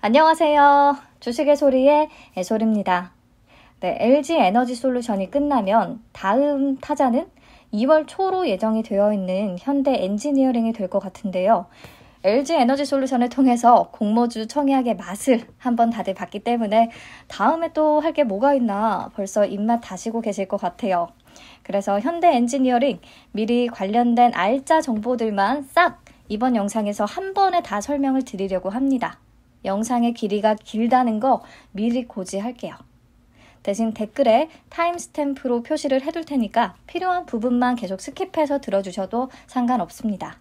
안녕하세요. 주식의 소리의 애솔입니다. 네, LG에너지솔루션이 끝나면 다음 타자는 2월 초로 예정이 되어 있는 현대엔지니어링이 될 것 같은데요. LG에너지솔루션을 통해서 공모주 청약의 맛을 한번 다들 봤기 때문에 다음에 또 할 게 뭐가 있나 벌써 입맛 다시고 계실 것 같아요. 그래서 현대엔지니어링 미리 관련된 알짜 정보들만 싹 이번 영상에서 한 번에 다 설명을 드리려고 합니다. 영상의 길이가 길다는 거 미리 고지할게요. 대신 댓글에 타임스탬프로 표시를 해둘 테니까 필요한 부분만 계속 스킵해서 들어주셔도 상관없습니다.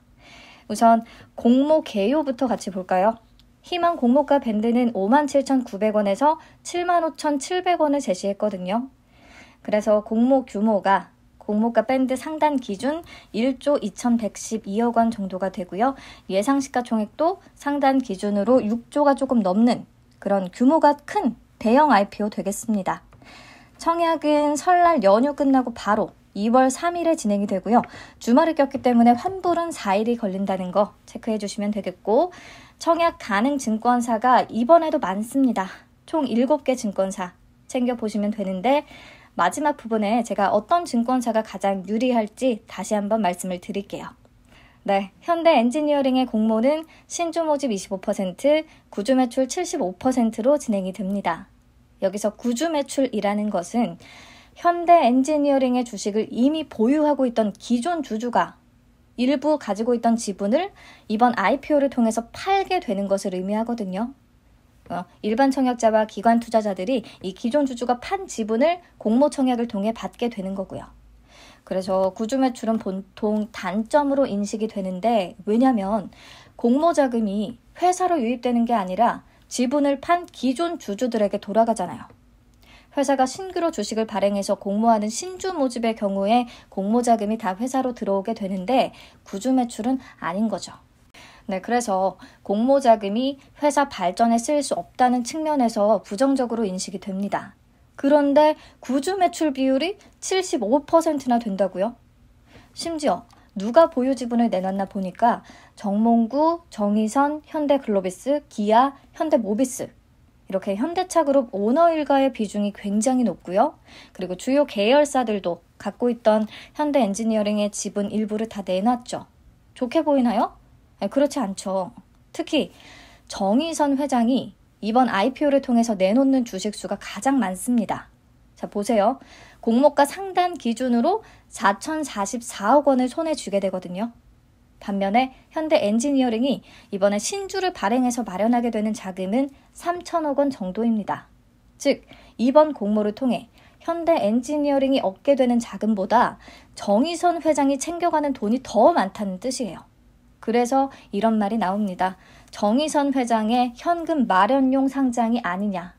우선 공모 개요부터 같이 볼까요? 희망 공모가 밴드는 57,900원에서 75,700원을 제시했거든요. 그래서 공모 규모가 공모가 밴드 상단 기준 1조 2,112억 원 정도가 되고요. 예상 시가총액도 상단 기준으로 6조가 조금 넘는 그런 규모가 큰 대형 IPO 되겠습니다. 청약은 설날 연휴 끝나고 바로 2월 3일에 진행이 되고요. 주말을 꼈기 때문에 환불은 4일이 걸린다는 거 체크해 주시면 되겠고, 청약 가능 증권사가 이번에도 많습니다. 총 7개 증권사 챙겨보시면 되는데, 마지막 부분에 제가 어떤 증권사가 가장 유리할지 다시 한번 말씀을 드릴게요. 네, 현대엔지니어링의 공모는 신주 모집 25%, 구주 매출 75%로 진행이 됩니다. 여기서 구주 매출이라는 것은 현대엔지니어링의 주식을 이미 보유하고 있던 기존 주주가 일부 가지고 있던 지분을 이번 IPO를 통해서 팔게 되는 것을 의미하거든요. 일반 청약자와 기관 투자자들이 이 기존 주주가 판 지분을 공모 청약을 통해 받게 되는 거고요. 그래서 구주 매출은 보통 단점으로 인식이 되는데, 왜냐하면 공모 자금이 회사로 유입되는 게 아니라 지분을 판 기존 주주들에게 돌아가잖아요. 회사가 신규로 주식을 발행해서 공모하는 신주 모집의 경우에 공모 자금이 다 회사로 들어오게 되는데 구주 매출은 아닌 거죠. 네, 그래서 공모 자금이 회사 발전에 쓰일 수 없다는 측면에서 부정적으로 인식이 됩니다. 그런데 구주 매출 비율이 75%나 된다고요? 심지어 누가 보유 지분을 내놨나 보니까 정몽구, 정의선, 현대글로비스, 기아, 현대모비스 이렇게 현대차 그룹 오너 일가의 비중이 굉장히 높고요. 그리고 주요 계열사들도 갖고 있던 현대엔지니어링의 지분 일부를 다 내놨죠. 좋게 보이나요? 그렇지 않죠. 특히 정의선 회장이 이번 IPO를 통해서 내놓는 주식수가 가장 많습니다. 자, 보세요. 공모가 상단 기준으로 4,044억 원을 손에 쥐게 되거든요. 반면에 현대엔지니어링이 이번에 신주를 발행해서 마련하게 되는 자금은 3,000억 원 정도입니다. 즉, 이번 공모를 통해 현대엔지니어링이 얻게 되는 자금보다 정의선 회장이 챙겨가는 돈이 더 많다는 뜻이에요. 그래서 이런 말이 나옵니다. 정의선 회장의 현금 마련용 상장이 아니냐.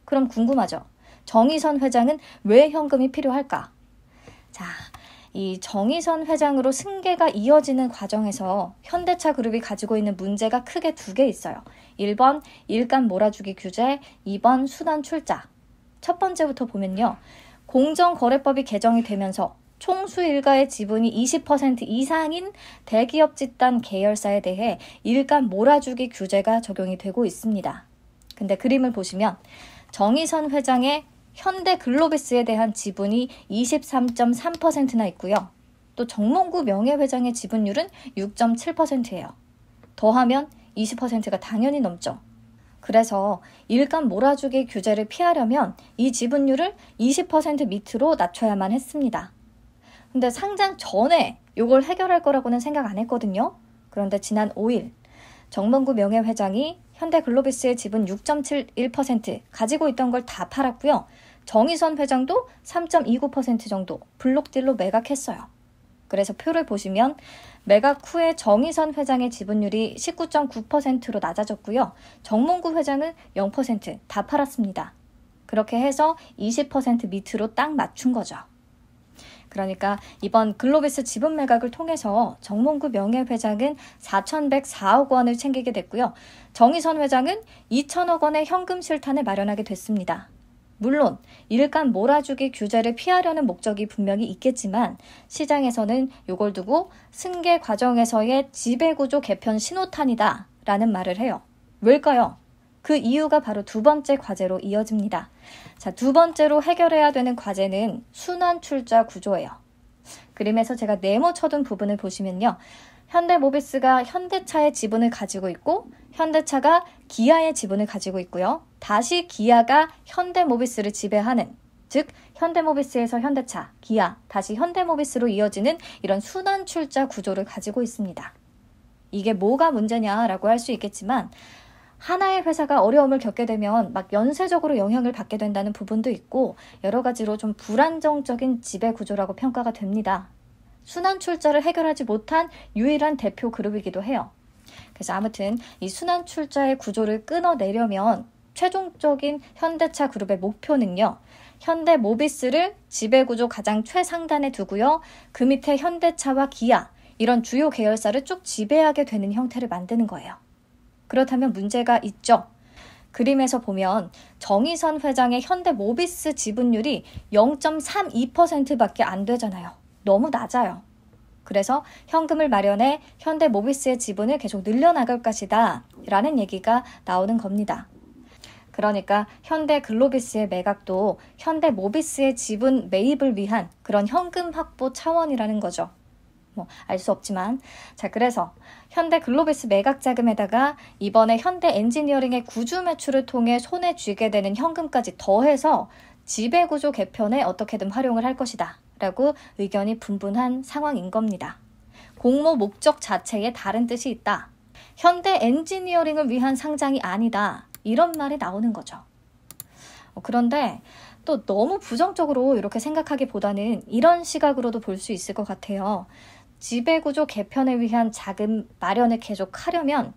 그럼 궁금하죠? 정의선 회장은 왜 현금이 필요할까? 자, 이 정의선 회장으로 승계가 이어지는 과정에서 현대차 그룹이 가지고 있는 문제가 크게 2개 있어요. 1번 일감 몰아주기 규제, 2번 수단 출자. 첫 번째부터 보면요. 공정거래법이 개정이 되면서 총수 일가의 지분이 20% 이상인 대기업 집단 계열사에 대해 일감 몰아주기 규제가 적용이 되고 있습니다. 근데 그림을 보시면 정의선 회장의 현대글로비스에 대한 지분이 23.3%나 있고요. 또 정몽구 명예회장의 지분율은 6.7%예요. 더하면 20%가 당연히 넘죠. 그래서 일감 몰아주기 규제를 피하려면 이 지분율을 20% 밑으로 낮춰야만 했습니다. 근데 상장 전에 이걸 해결할 거라고는 생각 안 했거든요. 그런데 지난 5일 정몽구 명예회장이 현대글로비스의 지분 6.71% 가지고 있던 걸 다 팔았고요. 정의선 회장도 3.29% 정도 블록딜로 매각했어요. 그래서 표를 보시면 매각 후에 정의선 회장의 지분율이 19.9%로 낮아졌고요. 정몽구 회장은 0% 다 팔았습니다. 그렇게 해서 20% 밑으로 딱 맞춘 거죠. 그러니까 이번 글로비스 지분 매각을 통해서 정몽구 명예회장은 4,104억 원을 챙기게 됐고요. 정의선 회장은 2,000억 원의 현금 실탄을 마련하게 됐습니다. 물론 일감 몰아주기 규제를 피하려는 목적이 분명히 있겠지만 시장에서는 이걸 두고 승계 과정에서의 지배구조 개편 신호탄이다 라는 말을 해요. 왜일까요? 그 이유가 바로 두 번째 과제로 이어집니다. 자, 두 번째로 해결해야 되는 과제는 순환출자 구조예요. 그림에서 제가 네모쳐둔 부분을 보시면요. 현대모비스가 현대차의 지분을 가지고 있고 현대차가 기아의 지분을 가지고 있고요. 다시 기아가 현대모비스를 지배하는, 즉 현대모비스에서 현대차, 기아, 다시 현대모비스로 이어지는 이런 순환출자 구조를 가지고 있습니다. 이게 뭐가 문제냐라고 할 수 있겠지만 하나의 회사가 어려움을 겪게 되면 막 연쇄적으로 영향을 받게 된다는 부분도 있고 여러 가지로 좀 불안정적인 지배 구조라고 평가가 됩니다. 순환출자를 해결하지 못한 유일한 대표 그룹이기도 해요. 그래서 아무튼 이 순환출자의 구조를 끊어내려면 최종적인 현대차 그룹의 목표는요. 현대모비스를 지배구조 가장 최상단에 두고요. 그 밑에 현대차와 기아, 이런 주요 계열사를 쭉 지배하게 되는 형태를 만드는 거예요. 그렇다면 문제가 있죠. 그림에서 보면 정의선 회장의 현대모비스 지분율이 0.32%밖에 안 되잖아요. 너무 낮아요. 그래서 현금을 마련해 현대모비스의 지분을 계속 늘려나갈 것이다 라는 얘기가 나오는 겁니다. 그러니까 현대글로비스의 매각도 현대모비스의 지분 매입을 위한 그런 현금 확보 차원이라는 거죠. 알 수 없지만. 자, 그래서 현대글로비스 매각 자금에다가 이번에 현대엔지니어링의 구주 매출을 통해 손에 쥐게 되는 현금까지 더해서 지배구조 개편에 어떻게든 활용을 할 것이다 라고 의견이 분분한 상황인 겁니다. 공모 목적 자체에 다른 뜻이 있다. 현대엔지니어링을 위한 상장이 아니다. 이런 말이 나오는 거죠. 그런데 또 너무 부정적으로 이렇게 생각하기보다는 이런 시각으로도 볼 수 있을 것 같아요. 지배구조 개편에 위한 자금 마련을 계속하려면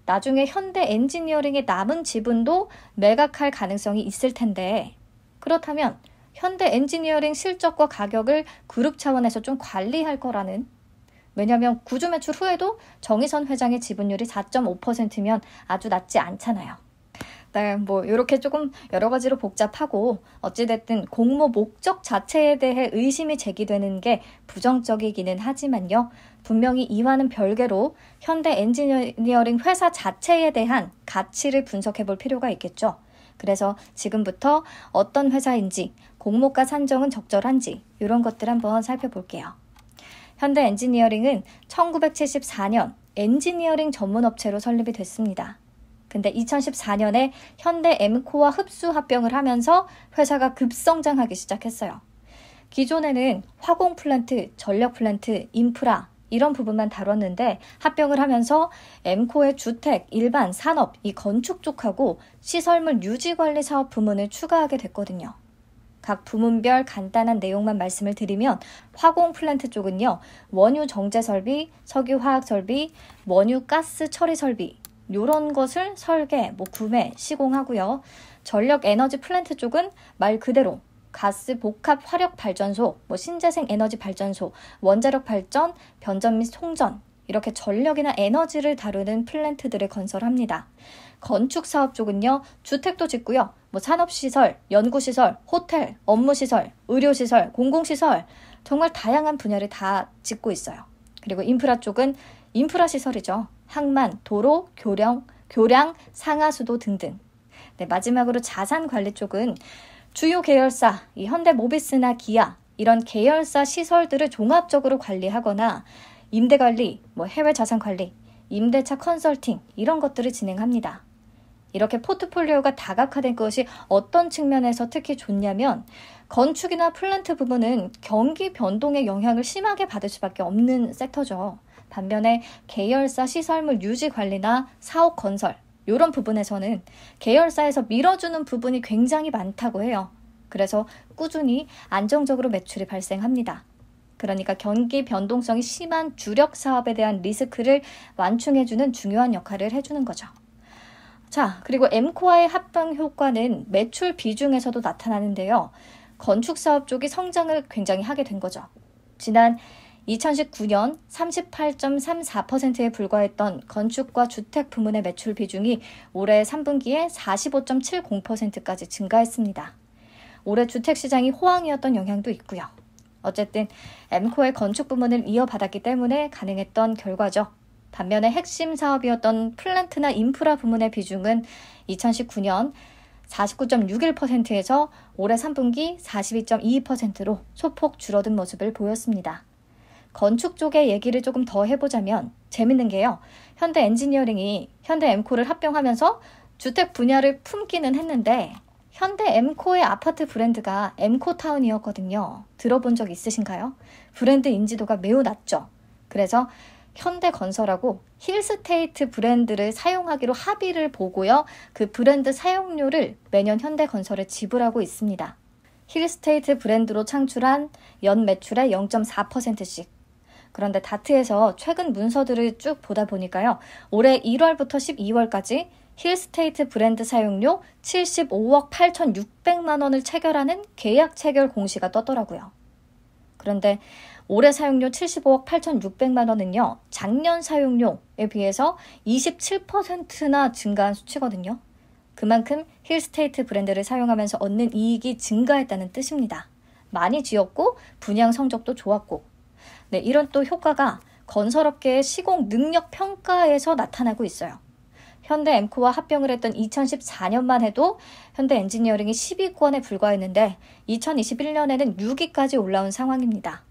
나중에 현대엔지니어링의 남은 지분도 매각할 가능성이 있을 텐데 그렇다면 현대엔지니어링 실적과 가격을 그룹 차원에서 좀 관리할 거라는, 왜냐하면 구주 매출 후에도 정의선 회장의 지분율이 4.5%면 아주 낮지 않잖아요. 네, 이렇게 조금 여러 가지로 복잡하고 어찌됐든 공모 목적 자체에 대해 의심이 제기되는 게 부정적이기는 하지만요. 분명히 이와는 별개로 현대엔지니어링 회사 자체에 대한 가치를 분석해 볼 필요가 있겠죠. 그래서 지금부터 어떤 회사인지, 공모가 산정은 적절한지 이런 것들 한번 살펴볼게요. 현대엔지니어링은 1974년 엔지니어링 전문업체로 설립이 됐습니다. 근데 2014년에 현대 엠코와 흡수 합병을 하면서 회사가 급성장하기 시작했어요. 기존에는 화공 플랜트, 전력 플랜트, 인프라 이런 부분만 다뤘는데 합병을 하면서 엠코의 주택, 일반, 산업, 이 건축 쪽하고 시설물 유지관리 사업 부문을 추가하게 됐거든요. 각 부문별 간단한 내용만 말씀을 드리면 화공 플랜트 쪽은요. 원유 정제 설비, 석유 화학 설비, 원유 가스 처리 설비 이런 것을 설계, 구매, 시공하고요. 전력 에너지 플랜트 쪽은 말 그대로 가스 복합 화력 발전소, 신재생 에너지 발전소, 원자력 발전, 변전 및 송전 이렇게 전력이나 에너지를 다루는 플랜트들을 건설합니다. 건축 사업 쪽은요. 주택도 짓고요. 산업시설, 연구시설, 호텔, 업무시설, 의료시설, 공공시설 정말 다양한 분야를 다 짓고 있어요. 그리고 인프라 쪽은 인프라 시설이죠. 항만, 도로, 교량, 상하수도 등등. 네, 마지막으로 자산관리 쪽은 주요 계열사, 이 현대모비스나 기아 이런 계열사 시설들을 종합적으로 관리하거나 임대관리, 해외 자산관리, 임대차 컨설팅 이런 것들을 진행합니다. 이렇게 포트폴리오가 다각화된 것이 어떤 측면에서 특히 좋냐면 건축이나 플랜트 부분은 경기 변동의 영향을 심하게 받을 수밖에 없는 섹터죠. 반면에 계열사 시설물 유지 관리나 사옥 건설 이런 부분에서는 계열사에서 밀어주는 부분이 굉장히 많다고 해요. 그래서 꾸준히 안정적으로 매출이 발생합니다. 그러니까 경기 변동성이 심한 주력 사업에 대한 리스크를 완충해주는 중요한 역할을 해주는 거죠. 자, 그리고 엠코와의 합병 효과는 매출 비중에서도 나타나는데요. 건축 사업 쪽이 성장을 굉장히 하게 된 거죠. 지난 2019년 38.34%에 불과했던 건축과 주택 부문의 매출 비중이 올해 3분기에 45.70%까지 증가했습니다. 올해 주택시장이 호황이었던 영향도 있고요. 어쨌든 엠코의 건축 부문을 이어받았기 때문에 가능했던 결과죠. 반면에 핵심 사업이었던 플랜트나 인프라 부문의 비중은 2019년 49.61%에서 올해 3분기 42.22%로 소폭 줄어든 모습을 보였습니다. 건축 쪽의 얘기를 조금 더 해보자면 재밌는 게요. 현대 엔지니어링이 현대 엠코를 합병하면서 주택 분야를 품기는 했는데 현대 엠코의 아파트 브랜드가 엠코타운이었거든요. 들어본 적 있으신가요? 브랜드 인지도가 매우 낮죠. 그래서 현대건설하고 힐스테이트 브랜드를 사용하기로 합의를 보고요. 그 브랜드 사용료를 매년 현대건설에 지불하고 있습니다. 힐스테이트 브랜드로 창출한 연 매출의 0.4%씩. 그런데 다트에서 최근 문서들을 쭉 보다 보니까요. 올해 1월부터 12월까지 힐스테이트 브랜드 사용료 75억 8,600만 원을 체결하는 계약 체결 공시가 떴더라고요. 그런데 올해 사용료 75억 8,600만 원은요. 작년 사용료에 비해서 27%나 증가한 수치거든요. 그만큼 힐스테이트 브랜드를 사용하면서 얻는 이익이 증가했다는 뜻입니다. 많이 지었고 분양 성적도 좋았고 네, 이런 또 효과가 건설업계의 시공 능력 평가에서 나타나고 있어요. 현대 엠코와 합병을 했던 2014년만 해도 현대 엔지니어링이 10위권에 불과했는데 2021년에는 6위까지 올라온 상황입니다.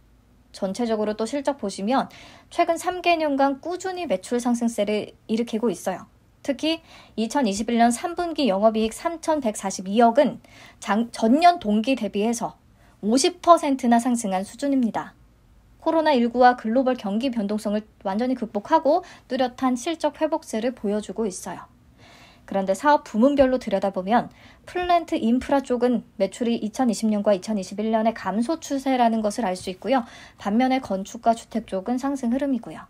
전체적으로 또 실적 보시면 최근 3개년간 꾸준히 매출 상승세를 일으키고 있어요. 특히 2021년 3분기 영업이익 3,142억은 전년 동기 대비해서 50%나 상승한 수준입니다. 코로나19와 글로벌 경기 변동성을 완전히 극복하고 뚜렷한 실적 회복세를 보여주고 있어요. 그런데 사업 부문별로 들여다보면 플랜트 인프라 쪽은 매출이 2020년과 2021년의 감소 추세라는 것을 알 수 있고요. 반면에 건축과 주택 쪽은 상승 흐름이고요.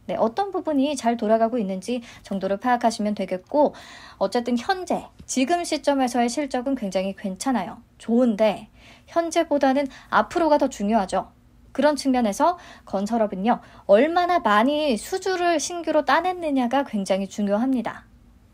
네, 어떤 부분이 잘 돌아가고 있는지 정도를 파악하시면 되겠고 어쨌든 현재, 지금 시점에서의 실적은 굉장히 괜찮아요. 좋은데 현재보다는 앞으로가 더 중요하죠. 그런 측면에서 건설업은요. 얼마나 많이 수주를 신규로 따냈느냐가 굉장히 중요합니다.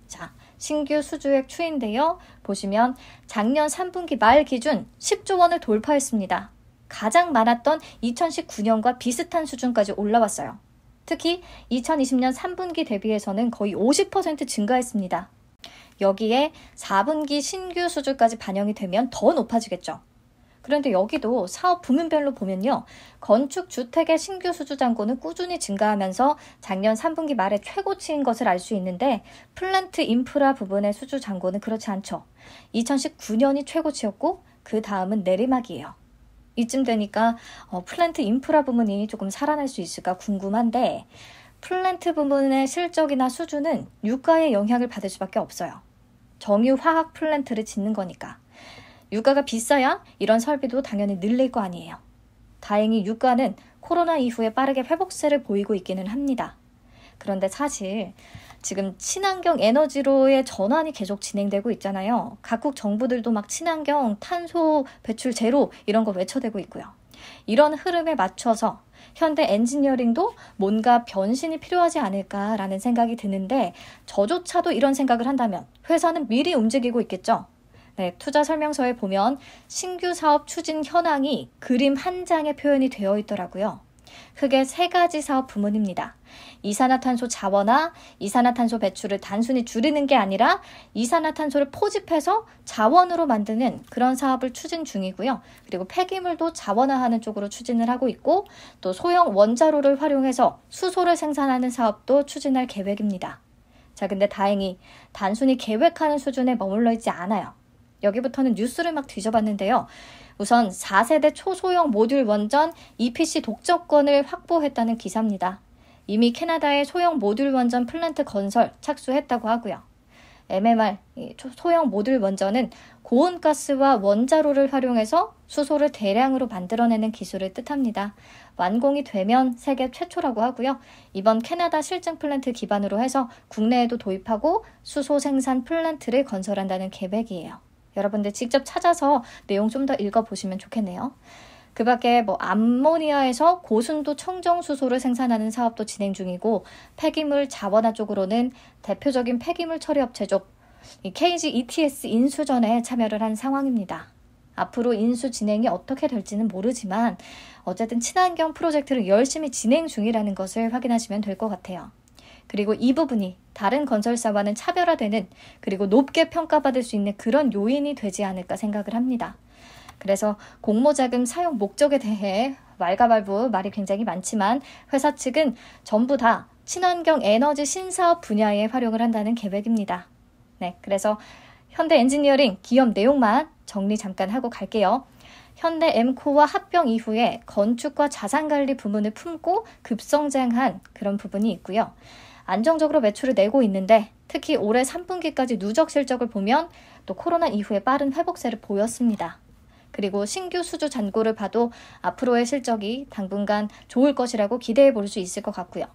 자, 신규 수주액 추이인데요. 보시면 작년 3분기 말 기준 10조 원을 돌파했습니다. 가장 많았던 2019년과 비슷한 수준까지 올라왔어요. 특히 2020년 3분기 대비해서는 거의 50% 증가했습니다. 여기에 4분기 신규 수주까지 반영이 되면 더 높아지겠죠. 그런데 여기도 사업 부문별로 보면요. 건축 주택의 신규 수주 잔고는 꾸준히 증가하면서 작년 3분기 말에 최고치인 것을 알 수 있는데 플랜트 인프라 부분의 수주 잔고는 그렇지 않죠. 2019년이 최고치였고 그 다음은 내리막이에요. 이쯤 되니까 플랜트 인프라 부문이 조금 살아날 수 있을까 궁금한데 플랜트 부문의 실적이나 수주는 유가의 영향을 받을 수밖에 없어요. 정유 화학 플랜트를 짓는 거니까. 유가가 비싸야 이런 설비도 당연히 늘릴 거 아니에요. 다행히 유가는 코로나 이후에 빠르게 회복세를 보이고 있기는 합니다. 그런데 사실 지금 친환경 에너지로의 전환이 계속 진행되고 있잖아요. 각국 정부들도 막 친환경, 탄소 배출 제로 이런 거 외쳐대고 있고요. 이런 흐름에 맞춰서 현대 엔지니어링도 뭔가 변신이 필요하지 않을까라는 생각이 드는데 저조차도 이런 생각을 한다면 회사는 미리 움직이고 있겠죠. 네, 투자 설명서에 보면 신규 사업 추진 현황이 그림 한 장에 표현이 되어 있더라고요. 크게 3가지 사업 부문입니다. 이산화탄소 자원화, 이산화탄소 배출을 단순히 줄이는 게 아니라 이산화탄소를 포집해서 자원으로 만드는 그런 사업을 추진 중이고요. 그리고 폐기물도 자원화하는 쪽으로 추진을 하고 있고 또 소형 원자로를 활용해서 수소를 생산하는 사업도 추진할 계획입니다. 자, 근데 다행히 단순히 계획하는 수준에 머물러 있지 않아요. 여기부터는 뉴스를 막 뒤져봤는데요. 우선 4세대 초소형 모듈 원전 EPC 독점권을 확보했다는 기사입니다. 이미 캐나다의 소형 모듈 원전 플랜트 건설 착수했다고 하고요. MMR, 소형 모듈 원전은 고온가스와 원자로를 활용해서 수소를 대량으로 만들어내는 기술을 뜻합니다. 완공이 되면 세계 최초라고 하고요. 이번 캐나다 실증 플랜트 기반으로 해서 국내에도 도입하고 수소 생산 플랜트를 건설한다는 계획이에요. 여러분들 직접 찾아서 내용 좀 더 읽어보시면 좋겠네요. 그 밖에 암모니아에서 고순도 청정수소를 생산하는 사업도 진행 중이고 폐기물 자원화 쪽으로는 대표적인 폐기물 처리 업체죠. KG ETS 인수전에 참여를 한 상황입니다. 앞으로 인수 진행이 어떻게 될지는 모르지만 어쨌든 친환경 프로젝트를 열심히 진행 중이라는 것을 확인하시면 될 것 같아요. 그리고 이 부분이 다른 건설사와는 차별화되는 그리고 높게 평가받을 수 있는 그런 요인이 되지 않을까 생각을 합니다. 그래서 공모자금 사용 목적에 대해 왈가왈부 말이 굉장히 많지만 회사 측은 전부 다 친환경 에너지 신사업 분야에 활용을 한다는 계획입니다. 네, 그래서 현대 엔지니어링 기업 내용만 정리 잠깐 하고 갈게요. 현대 엠코와 합병 이후에 건축과 자산관리 부문을 품고 급성장한 그런 부분이 있고요. 안정적으로 매출을 내고 있는데 특히 올해 3분기까지 누적 실적을 보면 또 코로나 이후에 빠른 회복세를 보였습니다. 그리고 신규 수주 잔고를 봐도 앞으로의 실적이 당분간 좋을 것이라고 기대해 볼 수 있을 것 같고요.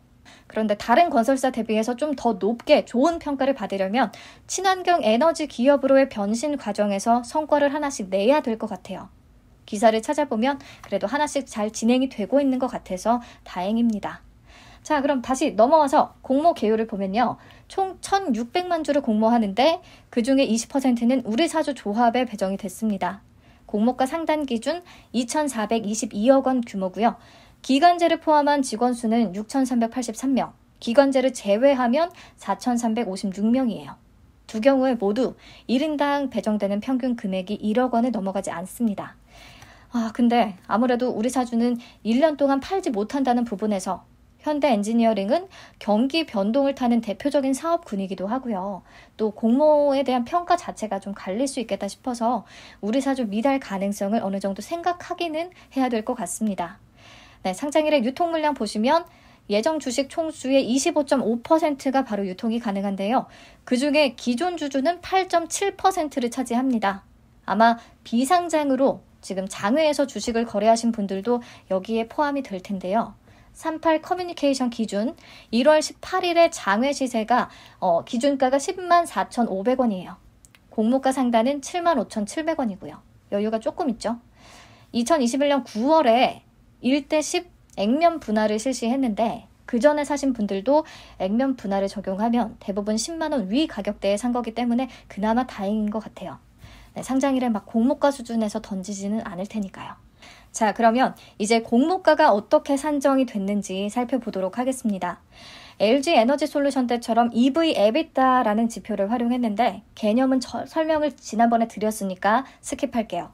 그런데 다른 건설사 대비해서 좀 더 높게 좋은 평가를 받으려면 친환경 에너지 기업으로의 변신 과정에서 성과를 하나씩 내야 될 것 같아요. 기사를 찾아보면 그래도 하나씩 잘 진행이 되고 있는 것 같아서 다행입니다. 자, 그럼 다시 넘어와서 공모 개요를 보면요. 총 1,600만 주를 공모하는데 그중에 20%는 우리 사주 조합에 배정이 됐습니다. 공모가 상단 기준 2,422억 원 규모고요. 기간제를 포함한 직원 수는 6,383명, 기간제를 제외하면 4,356명이에요. 두 경우에 모두 1인당 배정되는 평균 금액이 1억 원을 넘어가지 않습니다. 근데 아무래도 우리 사주는 1년 동안 팔지 못한다는 부분에서 현대 엔지니어링은 경기 변동을 타는 대표적인 사업군이기도 하고요. 또 공모에 대한 평가 자체가 좀 갈릴 수 있겠다 싶어서 우리 사주 미달 가능성을 어느 정도 생각하기는 해야 될 것 같습니다. 네, 상장일의 유통 물량 보시면 예정 주식 총수의 25.5%가 바로 유통이 가능한데요. 그중에 기존 주주는 8.7%를 차지합니다. 아마 비상장으로 지금 장외에서 주식을 거래하신 분들도 여기에 포함이 될 텐데요. 38 커뮤니케이션 기준 1월 18일에 장외 시세가 기준가가 10만 4,500원이에요. 공모가 상단은 7만 5,700원이고요. 여유가 조금 있죠. 2021년 9월에 1대10 액면 분할을 실시했는데 그 전에 사신 분들도 액면 분할을 적용하면 대부분 10만 원 위 가격대에 산 거기 때문에 그나마 다행인 것 같아요. 네, 상장일에 막 공모가 수준에서 던지지는 않을 테니까요. 자, 그러면 이제 공모가가 어떻게 산정이 됐는지 살펴보도록 하겠습니다. LG 에너지 솔루션 때처럼 EV EBITDA라는 지표를 활용했는데 개념은 설명을 지난번에 드렸으니까 스킵할게요.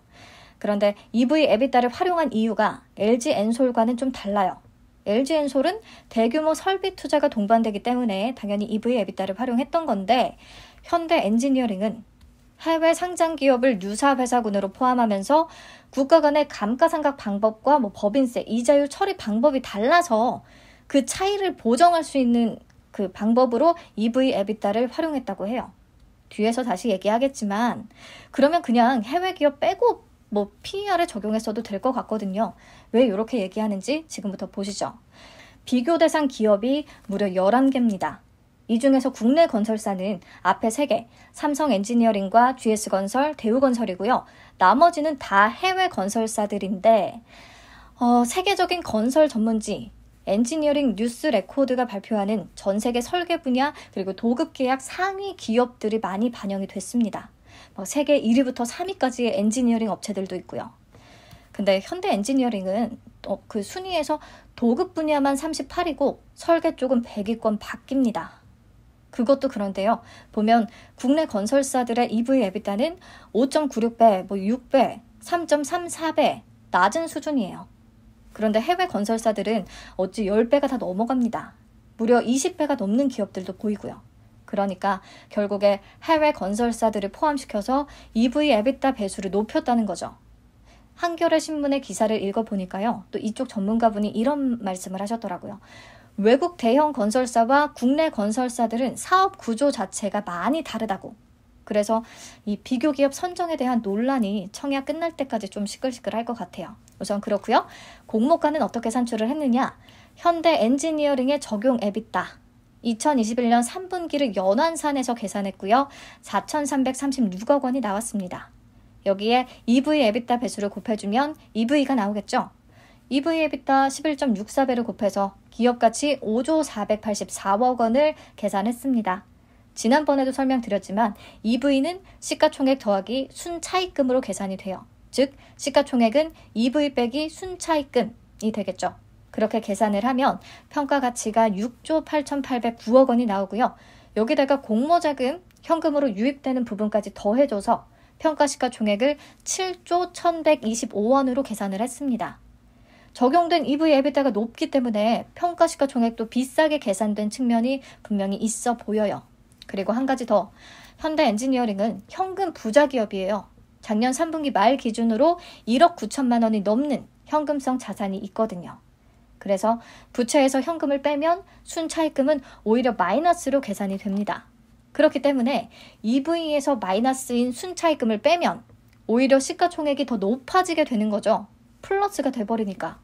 그런데 EV EBITDA를 활용한 이유가 LG 엔솔과는 좀 달라요. LG 엔솔은 대규모 설비 투자가 동반되기 때문에 당연히 EV EBITDA를 활용했던 건데 현대 엔지니어링은 해외 상장 기업을 유사 회사군으로 포함하면서 국가 간의 감가상각 방법과 법인세, 이자율 처리 방법이 달라서 그 차이를 보정할 수 있는 그 방법으로 EV EBITDA를 활용했다고 해요. 뒤에서 다시 얘기하겠지만 그러면 그냥 해외 기업 빼고 PER을 적용했어도 될 것 같거든요. 왜 이렇게 얘기하는지 지금부터 보시죠. 비교 대상 기업이 무려 11개입니다. 이 중에서 국내 건설사는 앞에 3개, 삼성 엔지니어링과 GS건설, 대우건설이고요. 나머지는 다 해외 건설사들인데 세계적인 건설 전문지 엔지니어링 뉴스 레코드가 발표하는 전 세계 설계 분야 그리고 도급 계약 상위 기업들이 많이 반영이 됐습니다. 세계 1위부터 3위까지의 엔지니어링 업체들도 있고요. 근데 현대 엔지니어링은 그 순위에서 도급 분야만 38위고 설계 쪽은 100위권 밖입니다. 그것도 그런데요. 보면 국내 건설사들의 EV EBITDA는 5.96배, 6배, 3.34배 낮은 수준이에요. 그런데 해외 건설사들은 어찌 10배가 다 넘어갑니다. 무려 20배가 넘는 기업들도 보이고요. 그러니까 결국에 해외 건설사들을 포함시켜서 EV EBITDA 배수를 높였다는 거죠. 한겨레 신문의 기사를 읽어보니까요. 또 이쪽 전문가분이 이런 말씀을 하셨더라고요. 외국 대형 건설사와 국내 건설사들은 사업 구조 자체가 많이 다르다고. 그래서 이 비교 기업 선정에 대한 논란이 청야 끝날 때까지 좀 시끌시끌할 것 같아요. 우선 그렇고요. 공모가는 어떻게 산출을 했느냐. 현대 엔지니어링의 적용 EBITDA. 2021년 3분기를 연환산에서 계산했고요. 4,336억 원이 나왔습니다. 여기에 EV EBITDA 배수를 곱해주면 EV가 나오겠죠. EV EBITDA 11.64배를 곱해서 기업가치 5조 484억 원을 계산했습니다. 지난번에도 설명드렸지만 EV는 시가총액 더하기 순차익금으로 계산이 돼요. 즉 시가총액은 EV 빼기 순차익금이 되겠죠. 그렇게 계산을 하면 평가 가치가 6조 8,809억 원이 나오고요. 여기다가 공모자금, 현금으로 유입되는 부분까지 더해줘서 평가시가총액을 7조 1,125원으로 계산을 했습니다. 적용된 EV/EBITDA가 높기 때문에 평가시가총액도 비싸게 계산된 측면이 분명히 있어 보여요. 그리고 한 가지 더, 현대엔지니어링은 현금 부자 기업이에요. 작년 3분기 말 기준으로 1억 9천만 원이 넘는 현금성 자산이 있거든요. 그래서 부채에서 현금을 빼면 순차입금은 오히려 마이너스로 계산이 됩니다. 그렇기 때문에 EV에서 마이너스인 순차입금을 빼면 오히려 시가총액이 더 높아지게 되는 거죠. 플러스가 돼버리니까.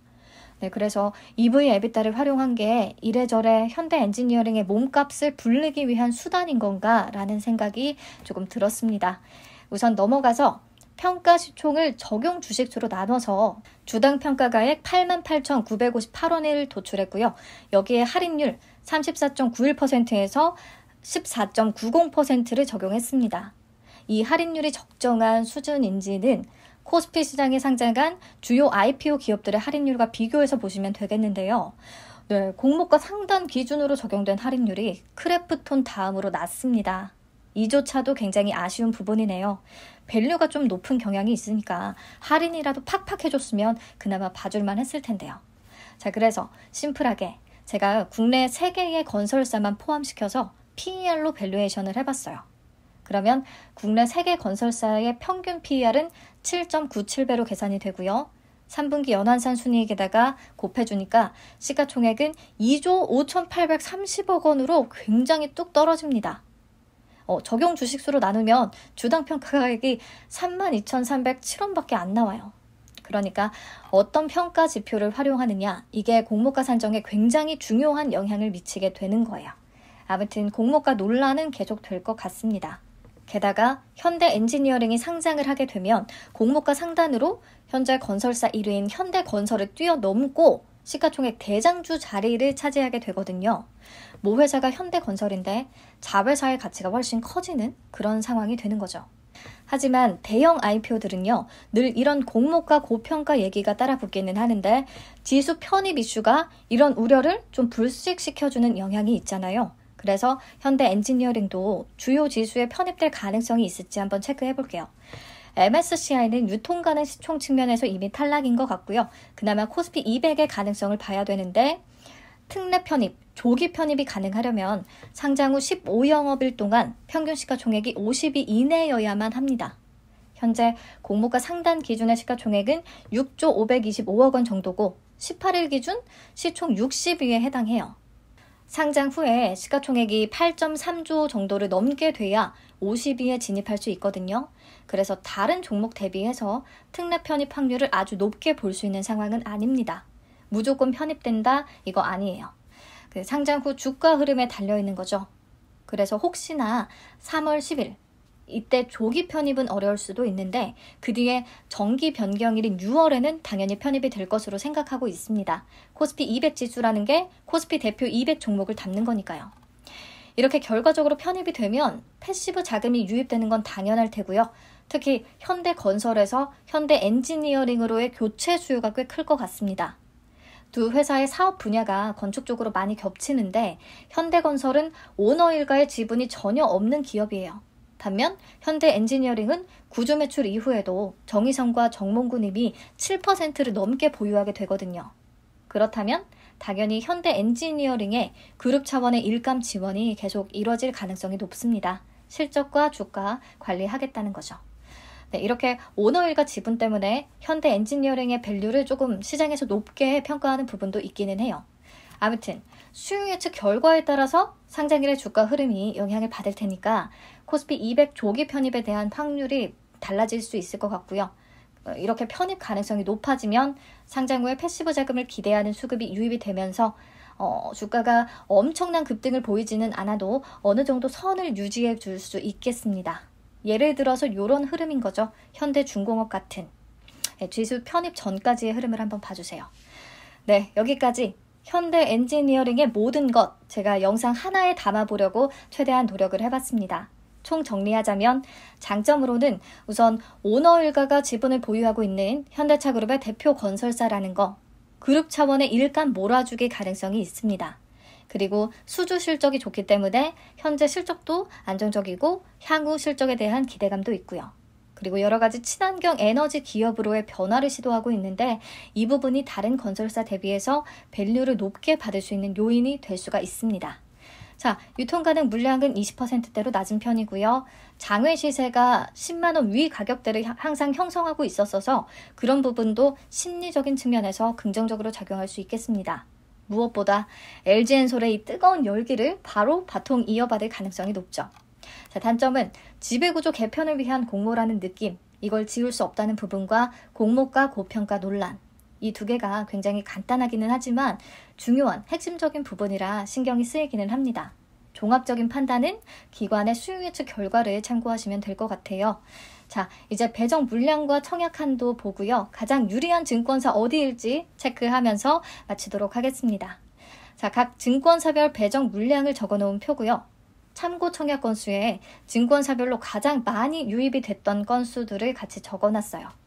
네, 그래서 EV/EBITDA를 활용한 게 이래저래 현대엔지니어링의 몸값을 불리기 위한 수단인 건가 라는 생각이 조금 들었습니다. 우선 넘어가서 평가시총을 적용 주식수로 나눠서 주당 평가가액 88,958원을 도출했고요. 여기에 할인율 34.91%에서 14.90%를 적용했습니다. 이 할인율이 적정한 수준인지는 코스피 시장에 상장한 주요 IPO 기업들의 할인율과 비교해서 보시면 되겠는데요. 네, 공모가 상단 기준으로 적용된 할인율이 크래프톤 다음으로 낮습니다. 이조차도 굉장히 아쉬운 부분이네요. 밸류가 좀 높은 경향이 있으니까 할인이라도 팍팍 해줬으면 그나마 봐줄만 했을 텐데요. 자, 그래서 심플하게 제가 국내 3개의 건설사만 포함시켜서 PER로 밸류에이션을 해봤어요. 그러면 국내 3개 건설사의 평균 PER은 7.97배로 계산이 되고요. 3분기 연환산 순이익에다가 곱해주니까 시가총액은 2조 5,830억 원으로 굉장히 뚝 떨어집니다. 적용 주식수로 나누면 주당 평가가액이 32,307원밖에 안 나와요. 그러니까 어떤 평가 지표를 활용하느냐, 이게 공모가 산정에 굉장히 중요한 영향을 미치게 되는 거예요. 아무튼 공모가 논란은 계속될 것 같습니다. 게다가 현대엔지니어링이 상장을 하게 되면 공모가 상단으로 현재 건설사 1위인 현대건설을 뛰어넘고 시가총액 대장주 자리를 차지하게 되거든요. 모 회사가 현대건설인데 자회사의 가치가 훨씬 커지는 그런 상황이 되는 거죠. 하지만 대형 IPO들은요, 늘 이런 공모가 고평가 얘기가 따라붙기는 하는데 지수 편입 이슈가 이런 우려를 좀 불식시켜주는 영향이 있잖아요. 그래서 현대엔지니어링도 주요 지수에 편입될 가능성이 있을지 한번 체크해 볼게요. MSCI는 유통 가능 시총 측면에서 이미 탈락인 것 같고요. 그나마 코스피 200의 가능성을 봐야 되는데 특례 편입, 조기 편입이 가능하려면 상장 후 15영업일 동안 평균 시가총액이 50위 이내여야만 합니다. 현재 공모가 상단 기준의 시가총액은 6조 525억 원 정도고 18일 기준 시총 60위에 해당해요. 상장 후에 시가총액이 8.3조 정도를 넘게 돼야 50위에 진입할 수 있거든요. 그래서 다른 종목 대비해서 특례 편입 확률을 아주 높게 볼 수 있는 상황은 아닙니다. 무조건 편입된다? 이거 아니에요. 그 상장 후 주가 흐름에 달려있는 거죠. 그래서 혹시나 3월 10일 이때 조기 편입은 어려울 수도 있는데 그 뒤에 정기 변경일인 6월에는 당연히 편입이 될 것으로 생각하고 있습니다. 코스피 200 지수라는 게 코스피 대표 200 종목을 담는 거니까요. 이렇게 결과적으로 편입이 되면 패시브 자금이 유입되는 건 당연할 테고요. 특히 현대건설에서 현대엔지니어링으로의 교체 수요가 꽤 클 것 같습니다. 두 회사의 사업 분야가 건축 쪽으로 많이 겹치는데 현대건설은 오너 일가의 지분이 전혀 없는 기업이에요. 반면 현대엔지니어링은 구조 매출 이후에도 정의성과 정몽구님이 7%를 넘게 보유하게 되거든요. 그렇다면 당연히 현대엔지니어링의 그룹 차원의 일감 지원이 계속 이뤄질 가능성이 높습니다. 실적과 주가 관리하겠다는 거죠. 네, 이렇게 오너 일가 지분 때문에 현대엔지니어링의 밸류를 조금 시장에서 높게 평가하는 부분도 있기는 해요. 아무튼 수요 예측 결과에 따라서 상장일의 주가 흐름이 영향을 받을 테니까 코스피 200 조기 편입에 대한 확률이 달라질 수 있을 것 같고요. 이렇게 편입 가능성이 높아지면 상장 후에 패시브 자금을 기대하는 수급이 유입이 되면서 주가가 엄청난 급등을 보이지는 않아도 어느 정도 선을 유지해 줄 수 있겠습니다. 예를 들어서 이런 흐름인 거죠. 현대중공업 같은 지수 편입 전까지의 흐름을 한번 봐주세요. 네, 여기까지 현대엔지니어링의 모든 것 제가 영상 하나에 담아보려고 최대한 노력을 해봤습니다. 총 정리하자면 장점으로는 우선 오너 일가가 지분을 보유하고 있는 현대차그룹의 대표 건설사라는 거, 그룹 차원의 일감 몰아주기 가능성이 있습니다. 그리고 수주 실적이 좋기 때문에 현재 실적도 안정적이고 향후 실적에 대한 기대감도 있고요. 그리고 여러 가지 친환경 에너지 기업으로의 변화를 시도하고 있는데 이 부분이 다른 건설사 대비해서 밸류를 높게 받을 수 있는 요인이 될 수가 있습니다. 자, 유통 가능 물량은 20%대로 낮은 편이고요. 장외 시세가 10만 원 위 가격대를 항상 형성하고 있었어서 그런 부분도 심리적인 측면에서 긍정적으로 작용할 수 있겠습니다. 무엇보다 LG엔솔의 이 뜨거운 열기를 바로 바통 이어받을 가능성이 높죠. 자, 단점은 지배구조 개편을 위한 공모라는 느낌, 이걸 지울 수 없다는 부분과 공모가 고평가 논란, 이 두 개가 굉장히 간단하기는 하지만 중요한 핵심적인 부분이라 신경이 쓰이기는 합니다. 종합적인 판단은 기관의 수요 예측 결과를 참고하시면 될 것 같아요. 자, 이제 배정 물량과 청약 한도 보고요. 가장 유리한 증권사 어디일지 체크하면서 마치도록 하겠습니다. 자, 각 증권사별 배정 물량을 적어놓은 표고요. 참고 청약 건수에 증권사별로 가장 많이 유입이 됐던 건수들을 같이 적어놨어요.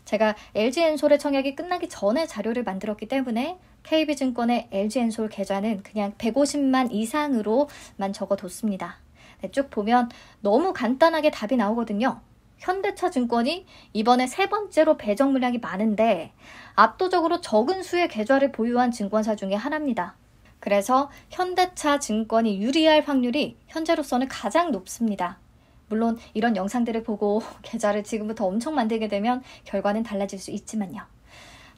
제가 LG엔솔의 청약이 끝나기 전에 자료를 만들었기 때문에 KB증권의 LG엔솔 계좌는 그냥 150만 이상으로만 적어뒀습니다. 네, 쭉 보면 너무 간단하게 답이 나오거든요. 현대차증권이 이번에 세 번째로 배정 물량이 많은데 압도적으로 적은 수의 계좌를 보유한 증권사 중에 하나입니다. 그래서 현대차증권이 유리할 확률이 현재로서는 가장 높습니다. 물론 이런 영상들을 보고 계좌를 지금부터 엄청 만들게 되면 결과는 달라질 수 있지만요.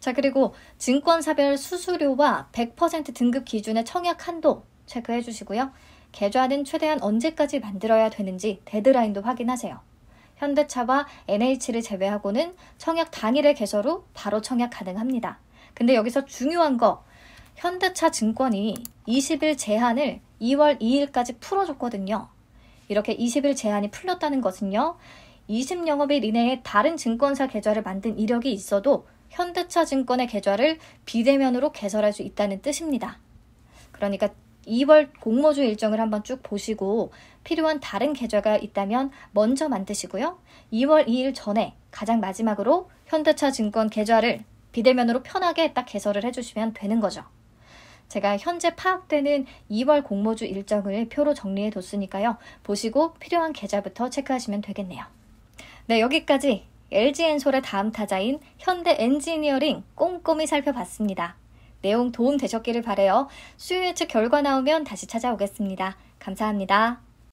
자, 그리고 증권사별 수수료와 100% 등급 기준의 청약 한도 체크해 주시고요. 계좌는 최대한 언제까지 만들어야 되는지 데드라인도 확인하세요. 현대차와 NH를 제외하고는 청약 당일의 개설 후 바로 청약 가능합니다. 근데 여기서 중요한 거, 현대차 증권이 20일 제한을 2월 2일까지 풀어줬거든요. 이렇게 20일 제한이 풀렸다는 것은요. 20영업일 이내에 다른 증권사 계좌를 만든 이력이 있어도 현대차 증권의 계좌를 비대면으로 개설할 수 있다는 뜻입니다. 그러니까 2월 공모주 일정을 한번 쭉 보시고 필요한 다른 계좌가 있다면 먼저 만드시고요. 2월 2일 전에 가장 마지막으로 현대차 증권 계좌를 비대면으로 편하게 딱 개설을 해주시면 되는 거죠. 제가 현재 파악되는 2월 공모주 일정을 표로 정리해 뒀으니까요. 보시고 필요한 계좌부터 체크하시면 되겠네요. 네, 여기까지 LG엔솔의 다음 타자인 현대엔지니어링 꼼꼼히 살펴봤습니다. 내용 도움 되셨기를 바라요. 수요 예측 결과 나오면 다시 찾아오겠습니다. 감사합니다.